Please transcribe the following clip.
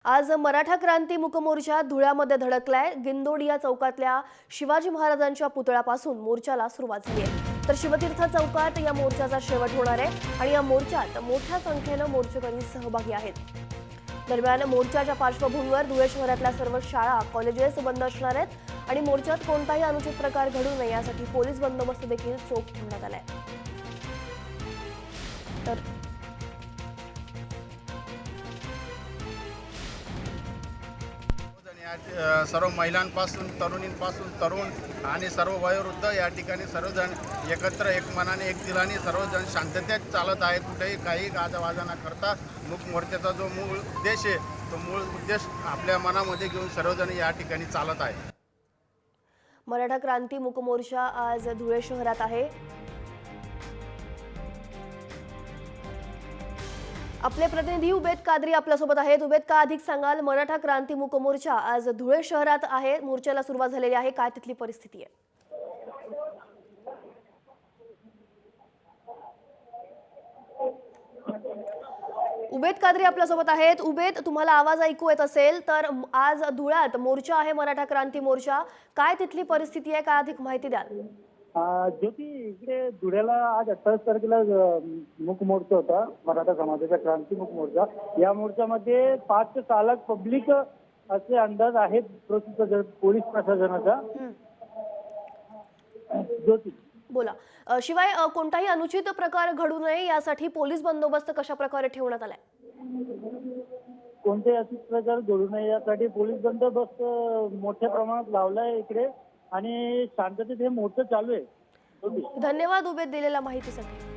आज मराठा क्रांती मूक मोर्चा धुळ्यामध्ये धडकलाय। गिंदोडिया चौकातल्या शिवाजी महाराजांच्या पुतळ्यापासून मोर्चाला सुरुवात झाली आहे। तर शिवतीर्थ चौकात या मोर्चाचा शेवट होणार आहे आणि या मोर्चात मोठ्या संख्येने मोर्चेकरी सहभागी आहेत। दरम्यान मोर्चाच्या पार्श्वभूमीवर धुळे शहरातल्या सर्व शाळा कॉलेजेस बंद असणार आहेत आणि मोर्चात कोणताही अनुचित प्रकार घडू नये यासाठी पोलीस बंदोबस्त देखील चोख ठेवण्यात आलाय। तर सर्व महिलांपासून तरुणींपासून तरुण आणि सर्व वयोवृद्ध या ठिकाणी सर्वजण एकत्र एक मनाने एक दिलाने सर्वजण शांततेत चालत आहेत। कुठेही काही गाजावाजा न करता मूक मोर्चाचा जो मूळ उद्देश आहे तो मूळ उद्देश आपल्या मनामध्ये घेऊन सर्वजण या ठिकाणी चालत आहे। मराठा क्रांती मूक मोर्चा आज धुळे शहरात आहे। आपले प्रतिनिधी उबेद कादरी आपल्यासोबत आहेत। उबेद, का अधिक सांगाल? मराठा क्रांती मूक मोर्चा आज धुळे शहरात आहे, मोर्चाला सुरुवात झालेली आहे, काय तिथली परिस्थिती आहे? उबेद कादरी आपल्यासोबत आहेत। उबेद, तुम्हाला आवाज ऐकू येत असेल तर आज धुळ्यात मोर्चा आहे, मराठा क्रांती मोर्चा, काय तिथली परिस्थिती आहे, काय अधिक माहिती द्याल? ज्योती, इकडे धुळ्याला आज 28 तारखेला मूक मोर्चा होता, मराठा समाजाचा क्रांती मूक मोर्चा। या मोर्चामध्ये 5 ते 6 लाख पब्लिक असे अंदाज आहेत पोलीस प्रशासनाचा। ज्योती बोला। शिवाय कोणताही अनुचित प्रकार घडू नये यासाठी पोलीस बंदोबस्त कशा प्रकारे ठेवण्यात आलाय? कोणतेही असे प्रकार घडू नये यासाठी पोलीस बंदोबस्त मोठ्या प्रमाणात लावलाय इकडे आणि शांततेत हे मोर्चा चालू आहे। धन्यवाद उबेद दिलेल्या माहितीसाठी।